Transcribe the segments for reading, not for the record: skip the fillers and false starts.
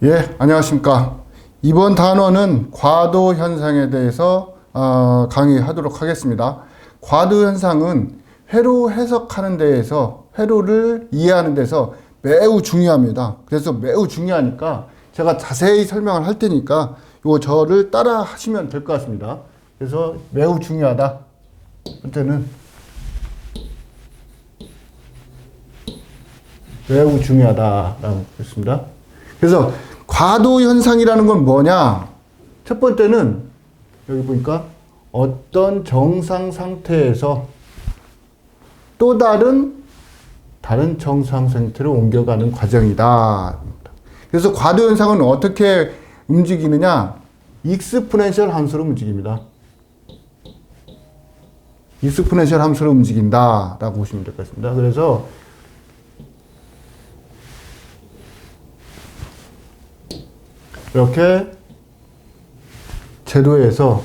예, 안녕하십니까. 이번 단원은 과도 현상에 대해서 강의하도록 하겠습니다. 과도 현상은 회로 해석하는 데에서 회로를 이해하는 데서 매우 중요합니다. 그래서 매우 중요하니까 제가 자세히 설명을 할 테니까 이거 저를 따라 하시면 될 것 같습니다. 그래서 매우 중요하다. 그때는 매우 중요하다라고 했습니다. 그래서 과도 현상이라는 건 뭐냐? 첫 번째는 여기 보니까 어떤 정상 상태에서 또 다른 정상 상태로 옮겨가는 과정이다. 그래서 과도 현상은 어떻게 움직이느냐? 익스포넨셜 함수로 움직입니다. 익스포넨셜 함수로 움직인다라고 보시면 될 것 같습니다. 그래서 이렇게 제로에서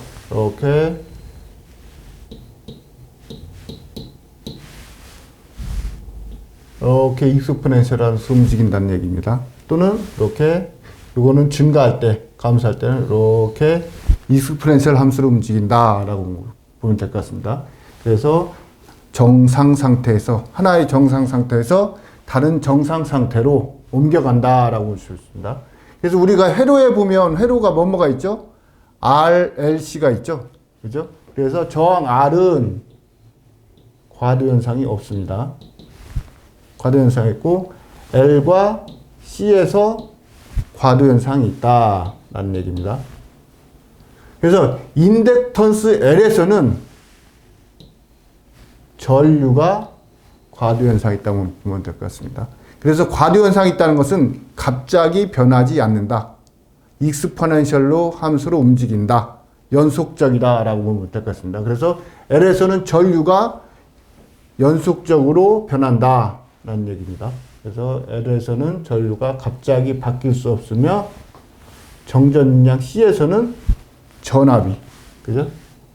이렇게 익스포넨셜 함수 움직인다는 얘기입니다. 또는 이렇게 이거는 증가할 때, 감소할 때는 이렇게 익스포넨셜 함수로 움직인다라고 보면 될 것 같습니다. 그래서 정상 상태에서 하나의 정상 상태에서 다른 정상 상태로 옮겨간다라고 볼 수 있습니다. 그래서 우리가 회로에 보면 회로가 뭐가 있죠? R, L, C가 있죠. 그죠? 그래서 저항 R은 과도 현상이 없습니다. 과도 현상이 있고 L과 C에서 과도 현상이 있다라는 얘기입니다. 그래서 인덕턴스 L에서는 전류가 과도 현상이 있다고 보면 될 것 같습니다. 그래서 과도 현상이 있다는 것은 갑자기 변하지 않는다. 익스포넨셜로 함수로 움직인다. 연속적이다 라고 보면 될 것 같습니다. 그래서 L에서는 전류가 연속적으로 변한다 라는 얘기입니다. 그래서 L에서는 전류가 갑자기 바뀔 수 없으며 정전능량 C에서는 전압이, 그죠?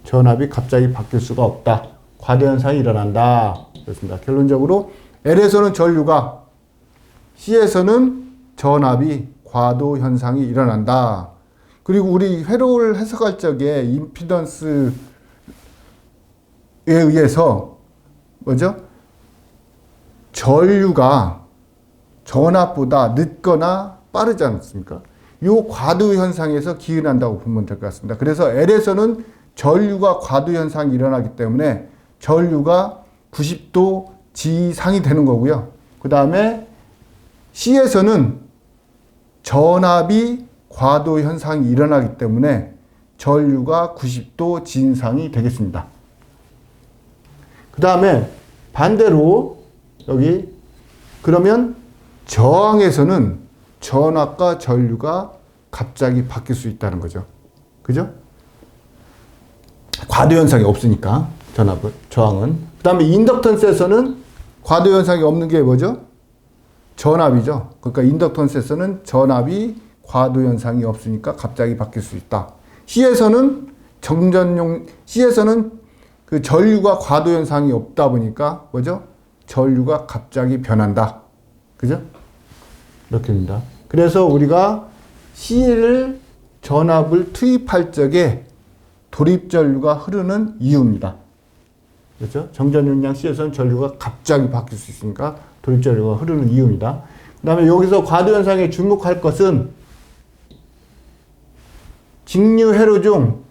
전압이 갑자기 바뀔 수가 없다. 과도 현상이 일어난다. 그렇습니다. 결론적으로 L에서는 전류가, C에서는 전압이 과도 현상이 일어난다. 그리고 우리 회로를 해석할 적에 임피던스에 의해서 뭐죠? 전류가 전압보다 늦거나 빠르지 않습니까? 이 과도 현상에서 기인한다고 보면 될 것 같습니다. 그래서 L에서는 전류가 과도 현상이 일어나기 때문에 전류가 90도 지상이 되는 거고요. 그 다음에 C에서는 전압이 과도 현상이 일어나기 때문에 전류가 90도 진상이 되겠습니다. 그 다음에 반대로 여기 그러면 저항에서는 전압과 전류가 갑자기 바뀔 수 있다는 거죠. 그죠? 과도 현상이 없으니까 저항은. 그 다음에 인덕턴스에서는 과도 현상이 없는 게 뭐죠? 전압이죠. 그러니까 인덕턴스에서는 전압이 과도 현상이 없으니까 갑자기 바뀔 수 있다. C에서는 C에서는 그 전류가 과도 현상이 없다 보니까 뭐죠? 전류가 갑자기 변한다. 그죠? 이렇게입니다. 그래서 우리가 C를 전압을 투입할 적에 도립 전류가 흐르는 이유입니다. 그렇죠? 정전용량 C에서는 전류가 갑자기 바뀔 수 있으니까 도립 전류가 흐르는 이유입니다. 그 다음에 여기서 과도 현상에 주목할 것은 직류 회로 중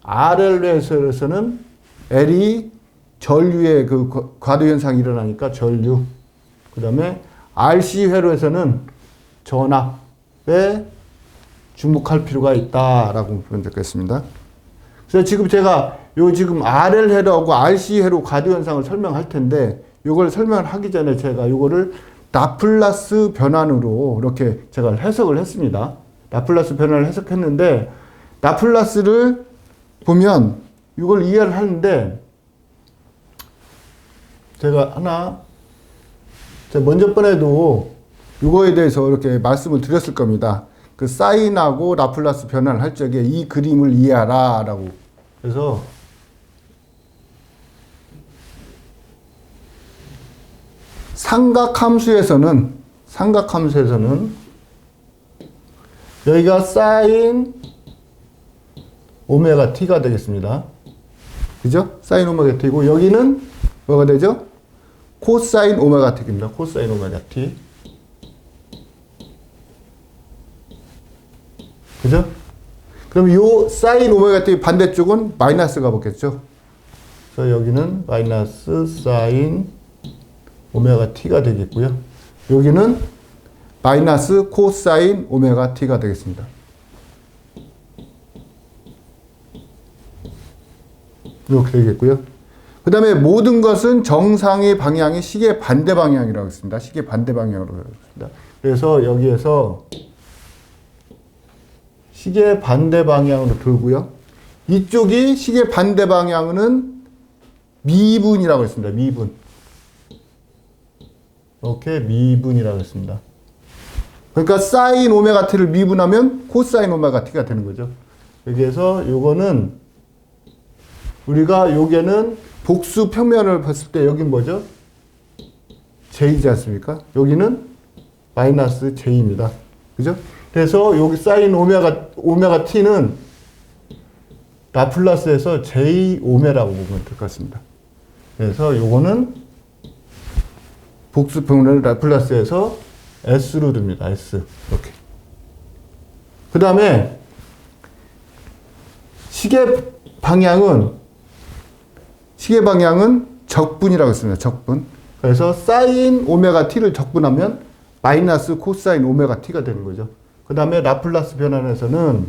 RL에서는 L이 전류의 그 과도 현상이 일어나니까 전류. 그 다음에 RC 회로에서는 전압에 주목할 필요가 있다라고 보면 되겠습니다. 그래서 지금 제가 지금 RL 회로하고 RC 회로 과도 현상을 설명할 텐데 이걸 설명을 하기 전에 제가 이거를 라플라스 변환으로 이렇게 제가 해석을 했습니다. 라플라스 변환을 해석했는데 라플라스를 보면 이걸 이해를 하는데 제가 먼저 번에도 이거에 대해서 이렇게 말씀을 드렸을 겁니다. 그 사인하고 라플라스 변환을 할 적에 이 그림을 이해하라 라고. 그래서 삼각함수에서는 여기가 사인 오메가 t가 되겠습니다. 그죠? 사인 오메가 t고 여기는 뭐가 되죠? 코사인 오메가 t입니다. 코사인 오메가 t. 그죠? 그럼 요 사인 오메가 t 반대쪽은 마이너스가 붙겠죠? 그래서 여기는 마이너스 사인 오메가 t가 되겠고요. 여기는 마이너스 코사인 오메가 t가 되겠습니다. 이렇게 되겠고요. 그 다음에 모든 것은 정상의 방향이 시계 반대 방향이라고 했습니다. 시계 반대 방향으로 했습니다. 그래서 여기에서 시계 반대 방향으로 돌고요. 이쪽이 시계 반대 방향은 미분이라고 했습니다. 미분. 이렇게 미분이라고 했습니다. 그러니까 사인 오메가 t를 미분하면 코사인 오메가 t가 되는 거죠. 여기에서 요거는 우리가 요게는 복수 평면을 봤을 때 여긴 뭐죠? j이지 않습니까? 여기는 마이너스 j입니다. 그죠? 그래서 여기 사인 오메가 t는 라플라스에서 j 오메라고 보면 될 것 같습니다. 그래서 요거는 복수 평면을 라플라스에서 s로 둡니다. s. 이렇게. 그 다음에 시계 방향은 적분이라고 했습니다. 적분. 그래서 사인 오메가 t를 적분하면 마이너스 코사인 오메가 t가 되는 거죠. 그 다음에 라플라스 변환에서는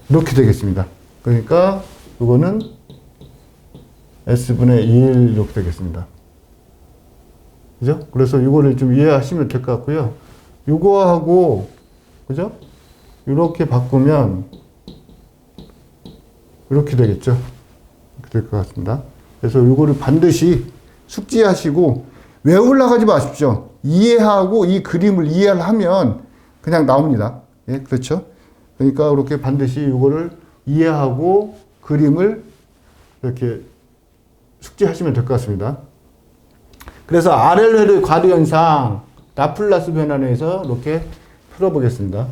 이렇게 되겠습니다. 그러니까 이거는 s분의 1 이렇게 되겠습니다. 그죠? 그래서 이거를 좀 이해하시면 될 것 같고요. 이거하고 그죠? 이렇게 바꾸면 이렇게 되겠죠. 이렇게 될 것 같습니다. 그래서 이거를 반드시 숙지하시고 외우려고 하지 마십시오. 이해하고 이 그림을 이해를 하면 그냥 나옵니다. 예, 그렇죠? 그러니까 이렇게 반드시 이거를 이해하고 그림을 이렇게 숙지하시면 될 것 같습니다. 그래서 RL의 과도현상 라플라스 변환에서 이렇게 풀어보겠습니다.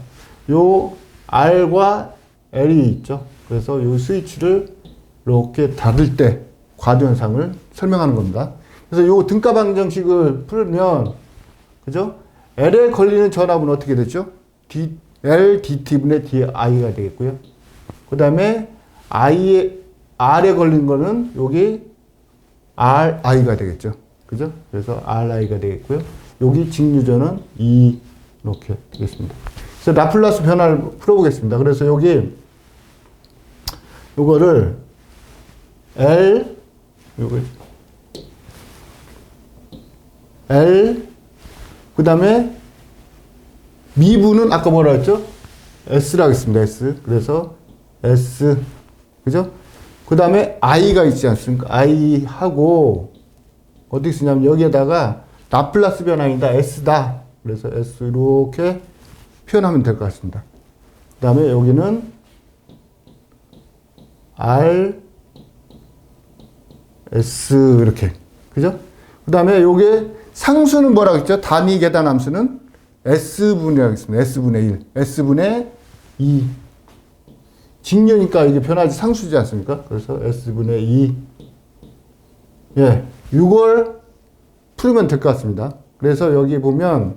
요 R과 L이 있죠. 그래서 요 스위치를 이렇게 닫을 때 과도현상을 설명하는 겁니다. 그래서 요 등가 방정식을 풀면 그죠? L에 걸리는 전압은 어떻게 되죠? L dt분의 di가 되겠고요. 그 다음에 R에 걸린 거는 여기 ri가 되겠죠. 그죠? 그래서 ri가 되겠고요. 여기 직류전은 E 이렇게 되겠습니다. 그래서 라플라스 변화를 풀어보겠습니다. 그래서 여기 요거를 L 그 다음에 미분은 아까 뭐라 했죠? S라고 했습니다. S. 그래서 S. 그죠? 그 다음에 I가 있지 않습니까? I하고 어떻게 쓰냐면 여기에다가 라플라스 변환이다. S다. 그래서 S 이렇게 표현하면 될 것 같습니다. 그 다음에 여기는 R S 이렇게. 그죠? 그 다음에 요게 상수는 뭐라고 했죠? 단위 계단 함수는 S분이라고 했습니다. S분의 1. S분의 2. 직류니까 이게 변하지 상수지 않습니까? 그래서 S분의 2. 예. 이걸 풀면 될 것 같습니다. 그래서 여기 보면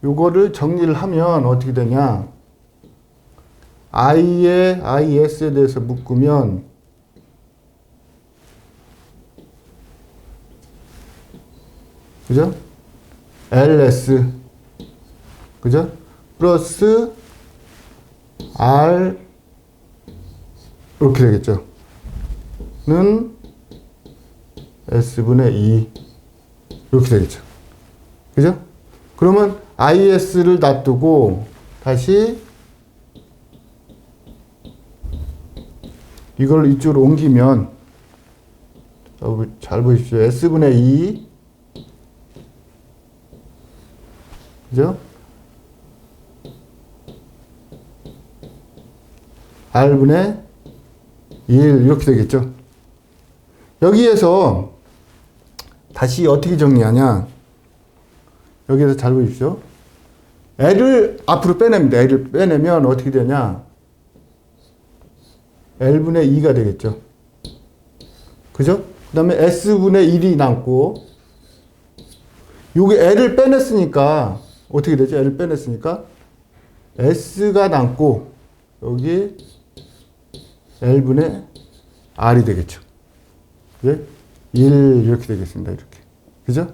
요거를 정리를 하면 어떻게 되냐. I에 IS에 대해서 묶으면 그죠? LS 그죠? 플러스 R 이렇게 되겠죠. 는 S분의 2 이렇게 되겠죠. 그죠? 그러면 IS를 놔두고 다시 이걸 이쪽으로 옮기면 잘 보십시오. S분의 2 그죠? R분의 1 이렇게 되겠죠. 여기에서 다시 어떻게 정리하냐. 여기에서 잘 보십시오. L을 앞으로 빼냅니다. L을 빼내면 어떻게 되냐. L분의 2가 되겠죠. 그죠? 그 다음에 S분의 1이 남고, 요게 L을 빼냈으니까, 어떻게 되죠? L을 빼냈으니까, S가 남고, 여기 L분의 R이 되겠죠. 예? 1 이렇게 되겠습니다. 이렇게. 그죠?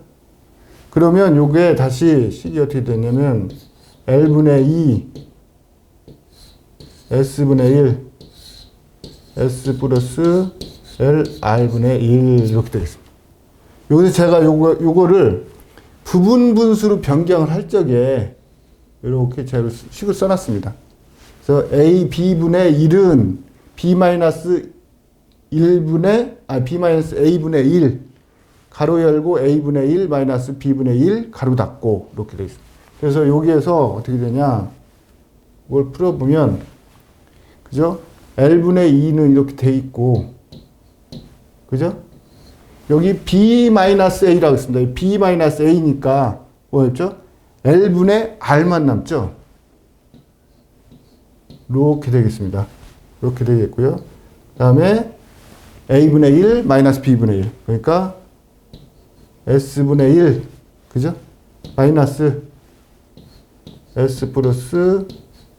그러면 요게 다시 식이 어떻게 되냐면 L분의 2 S분의 1 S 플러스 L R분의 1 이렇게 되겠습니다. 여기서 제가 요거를 부분 분수로 변경을 할 적에 이렇게 제가 식을 써놨습니다. 그래서 A B분의 1은 B 마이너스 A분의 1 가로 열고 A분의 1 마이너스 B분의 1 가로 닫고 이렇게 되어 있습니다. 그래서 여기에서 어떻게 되냐, 이걸 풀어보면, 그죠? L분의 2는 이렇게 돼 있고, 그죠? 여기 B 마이너스 A라고 했습니다. B 마이너스 A니까 뭐였죠? L분의 R만 남죠? 이렇게 되겠습니다. 이렇게 되겠고요. 그 다음에 A분의 1 마이너스 B분의 1. 그러니까 S분의 1. 그죠? 마이너스 S 플러스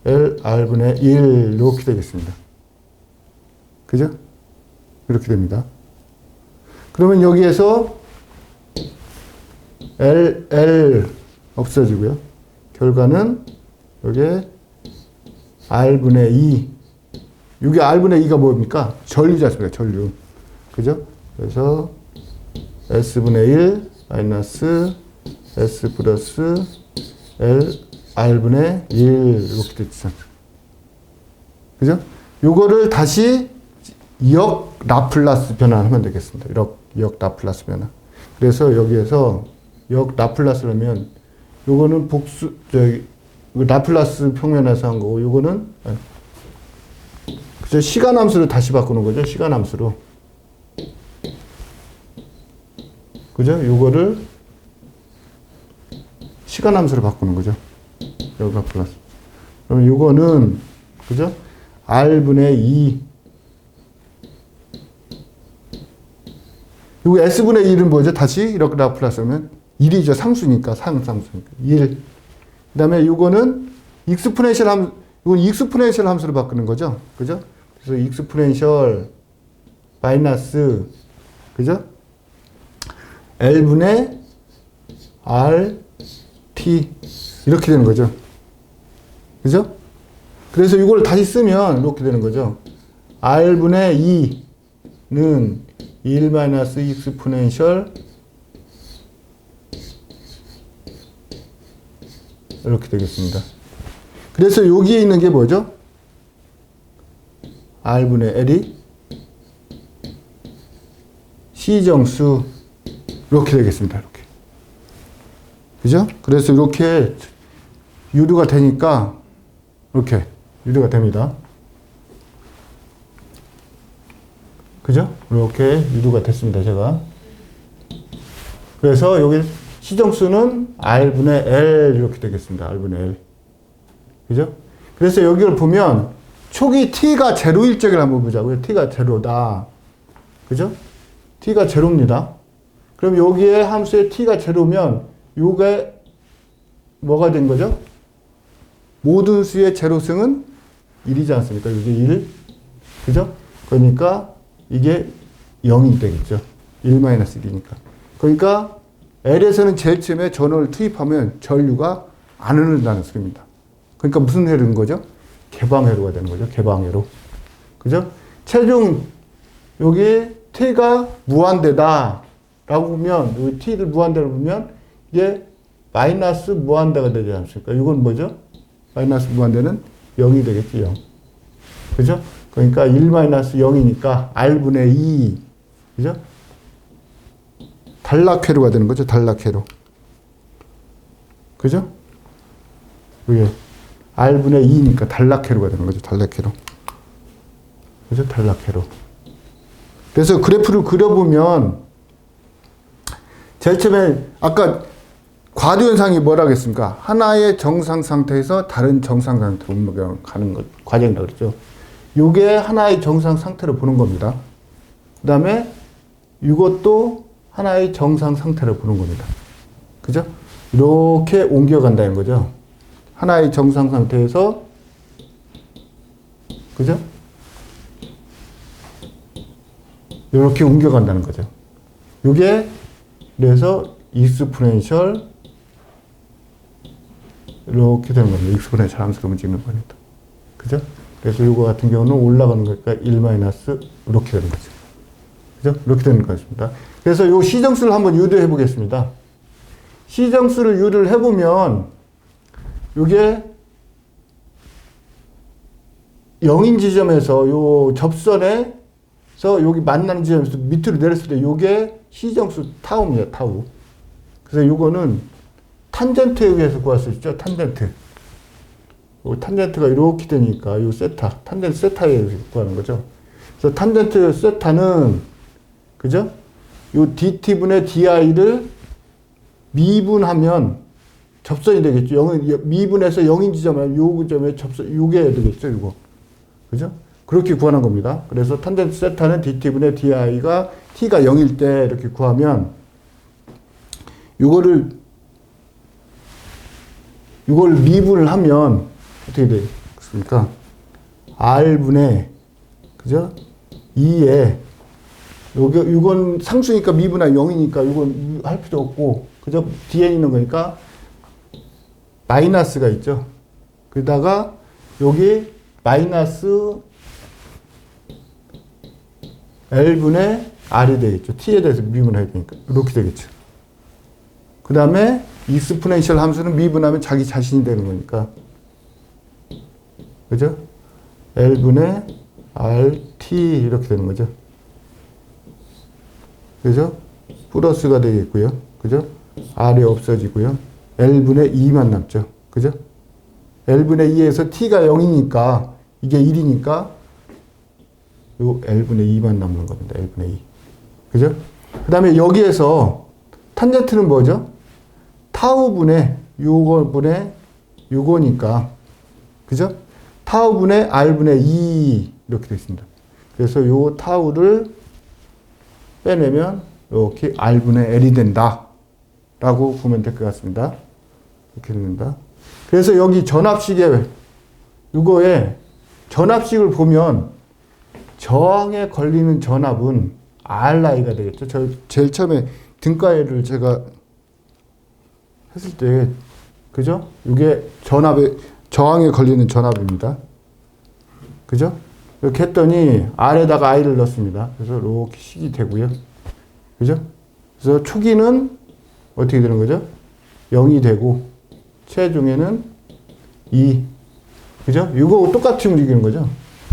L R분의 1. 이렇게 되겠습니다. 그죠? 이렇게 됩니다. 그러면 여기에서 L 없어지고요. 결과는 여기에 R분의 2. 이게 R분의 2가 뭡니까? 전류지 않습니까? 전류. 그죠? 그래서 S분의 1 마이너스 S 플러스 L R분의 1 이렇게 됐죠. 그죠? 요거를 다시 역 라플라스 변환하면 되겠습니다. 역 라플라스 변환. 그래서 여기에서 역 라플라스를 하면 요거는 라플라스 평면에서 한 거고, 요거는 그죠? 시간 함수를 다시 바꾸는 거죠. 시간 함수로. 그죠? 요거를 시간 함수로 바꾸는 거죠. 역 라플라스. 그러면 요거는 그죠? R분의 2. 요거 S분의 1은 뭐죠? 다시 이렇게 라플라스 하면 1이죠. 상수니까. 상수니까. 1. 그 다음에 요거는 익스포넨셜 함수, 이건 익스포넨셜 함수로 바꾸는 거죠. 그죠? 그래서 익스포넨셜 마이너스, 그죠? L분의 R, T. 이렇게 되는 거죠. 그죠? 그래서 이걸 다시 쓰면 이렇게 되는 거죠. R분의 2는 1 마이너스 익스포넨셜 이렇게 되겠습니다. 그래서 여기에 있는 게 뭐죠? R분의 L이 C정수 이렇게 되겠습니다. 이렇게. 그죠? 그래서 이렇게 유도가 되니까 이렇게 유도가 됩니다. 그죠? 이렇게 유도가 됐습니다. 제가. 그래서 여기 C정수는 R분의 L 이렇게 되겠습니다. R분의 L. 그죠? 그래서 여기를 보면 초기 T가 제로일 적을 한번 보자고요. T가 제로다. 그죠? T가 제로입니다. 그럼 여기에 함수에 T가 제로면 요게 뭐가 된 거죠? 모든 수의 제로승은 1이지 않습니까? 이게 1. 그죠? 그러니까 이게 0이 되겠죠. 1-1이니까. 그러니까 L에서는 제일 처음에 전원을 투입하면 전류가 안 흐른다는 소리입니다. 그러니까 무슨 회로인 거죠? 개방회로가 되는 거죠. 개방회로. 그죠? 최종 여기 T가 무한대다 라고 보면, 여기 T를 무한대로 보면 이게 마이너스 무한대가 되지 않습니까? 이건 뭐죠? 마이너스 무한대는 0이 되겠지, 0. 그죠? 그러니까 1-0이니까 R분의 2. 그죠? 단락회로가 되는 거죠. 단락회로. 그죠? 이게 R분의 2니까 단락회로가 되는 거죠. 단락회로. 그죠? 단락회로. 그래서 그래프를 그려보면 제일 처음에 아까 과도 현상이 뭐라고 했습니까? 하나의 정상 상태에서 다른 정상 상태로 가는 것, 과정이라고 그랬죠. 요게 하나의 정상 상태로 보는 겁니다. 그 다음에 이것도 하나의 정상 상태로 보는 겁니다. 그죠? 이렇게 옮겨간다는 거죠. 하나의 정상 상태에서, 그죠? 이렇게 옮겨간다는 거죠. 이게 그래서 익스포넨셜 이렇게 되는 겁니다. 익스포넨셜 함수로 움직이는 겁니다. 그죠? 그래서 이거 같은 경우는 올라가는 거니까 1 마이너스 이렇게 되는 거죠. 그죠? 이렇게 되는 것입니다. 그래서 이 시정수를 한번 유도해 보겠습니다. 시정수를 유도를 해보면 이게 0인 지점에서 요 접선에서 여기 만나는 지점에서 밑으로 내렸을 때 요게 시정수 타우입니다. 타우. 그래서 요거는 탄젠트에 의해서 구할 수 있죠. 탄젠트. 탄젠트가 이렇게 되니까 요 세타, 탄젠트 세타에 의해서 구하는 거죠. 그래서 탄젠트 세타는 그죠? 요 dt분의 di를 미분하면 접선이 되겠죠. 미분해서 0인 지점에 요 점에 접선 요게 되겠죠. 이거. 그죠? 그렇게 구하는 겁니다. 그래서 탄젠트 세타는 dt분의 di가 t가 0일 때 이렇게 구하면 이걸 미분을 하면 어떻게 되겠습니까? r분의 그죠? 2에 이건 상수니까 미분하면 0이니까 이건 할 필요 없고 그죠? 뒤에 있는 거니까 마이너스가 있죠. 그러다가 여기 마이너스 L분의 R이 되겠죠. T에 대해서 미분해야 되니까. 이렇게 되겠죠. 그 다음에 익스포넨셜 함수는 미분하면 자기 자신이 되는 거니까. 그죠? L분의 RT 이렇게 되는 거죠. 그죠? 플러스가 되겠고요. 그죠? R이 없어지고요. L분의 2만 남죠. 그죠? L분의 2에서 T가 0이니까 이게 1이니까 요 L분의 2만 남는 겁니다. L분의 2. 그죠? 그 다음에 여기에서 탄젠트는 뭐죠? 타우분의 요거분의 요거니까 그죠? 타우분의 R분의 2 이렇게 되어 있습니다. 그래서 요 타우를 빼내면 이렇게 R분의 L이 된다 라고 보면 될 것 같습니다. 이렇게 됩니다. 그래서 여기 전압식에 이거에 전압식을 보면 저항에 걸리는 전압은 RI가 되겠죠. 저 제일 처음에 등가위를 제가 했을 때 그죠? 이게 저항에 걸리는 전압입니다. 그죠? 이렇게 했더니 R에다가 I를 넣습니다. 그래서 이렇게 식이 되고요. 그죠? 그래서 초기는 어떻게 되는 거죠? 0이 되고 최종에는 2. 그죠? 이거 똑같이 움직이는 거죠.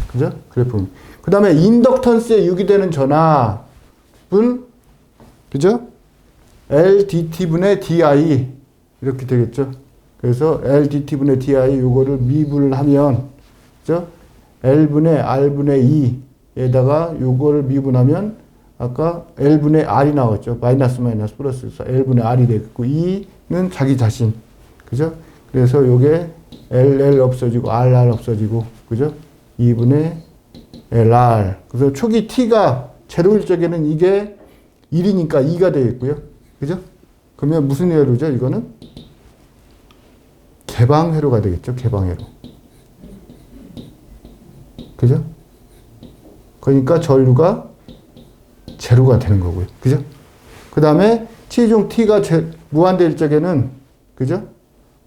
그죠? 그래프. 그 다음에 인덕턴스에 유기되는 전압은 그죠? LDT분의 DI 이렇게 되겠죠. 그래서 LDT분의 DI 요거를 미분을 하면 그죠? L분의 R분의 2에다가 요거를 미분하면 아까 L분의 R이 나왔죠. 마이너스 마이너스 플러스에서 L분의 R이 되겠고 2는 자기 자신. 그죠? 그래서 요게 LL 없어지고 RR 없어지고 그죠? 2분의 LR. 그래서 초기 T가 제로일 적에는 이게 1이니까 2가 되겠고요. 그죠? 그러면 무슨 회로죠? 이거는 개방회로가 되겠죠. 개방회로. 그죠? 그러니까 전류가 제로가 되는 거고요. 그죠? 그 다음에 최종 T가 무한대일 적에는 그죠?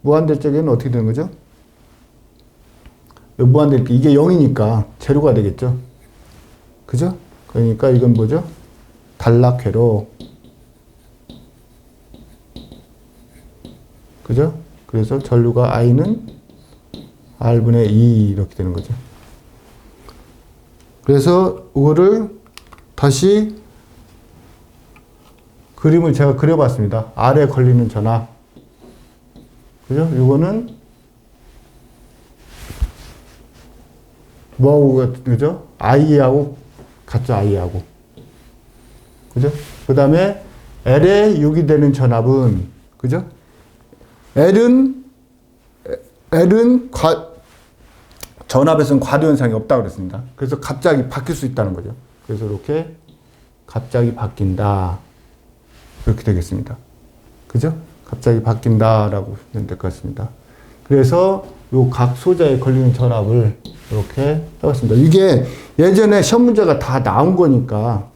무한대일 적에는 어떻게 되는 거죠? 무한대일 때 이게 0이니까 제로가 되겠죠. 그죠? 그러니까 이건 뭐죠? 단락회로. 그죠? 그래서 전류가 I는 R분의 2 이렇게 되는 거죠. 그래서 이거를 다시 그림을 제가 그려봤습니다. R에 걸리는 전압. 그죠? 이거는 뭐하고 그죠? I하고 같죠? I하고. 그죠? 그 다음에 L에 6이 되는 전압은, 그죠? L은 전압에서는 과도현상이 없다 그랬습니다. 그래서 갑자기 바뀔 수 있다는 거죠. 그래서 이렇게 갑자기 바뀐다. 이렇게 되겠습니다. 그죠? 갑자기 바뀐다라고 보면 될 것 같습니다. 그래서 요 각 소자에 걸리는 전압을 이렇게 해봤습니다. 이게 예전에 시험 문제가 다 나온 거니까,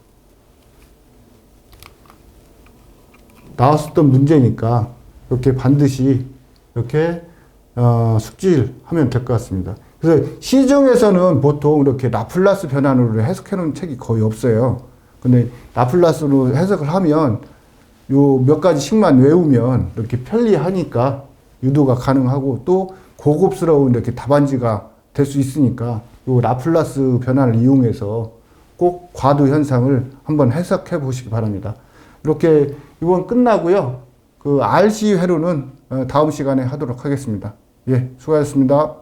나왔었던 문제니까 이렇게 반드시 이렇게 숙지하면 될 것 같습니다. 그래서 시중에서는 보통 이렇게 라플라스 변환으로 해석해 놓은 책이 거의 없어요. 근데 라플라스로 해석을 하면 요 몇 가지씩만 외우면 이렇게 편리하니까 유도가 가능하고 또 고급스러운 이렇게 답안지가 될 수 있으니까 요 라플라스 변환을 이용해서 꼭 과도 현상을 한번 해석해 보시기 바랍니다. 이렇게 이번 끝나고요. 그 RC 회로는 다음 시간에 하도록 하겠습니다. 예, 수고하셨습니다.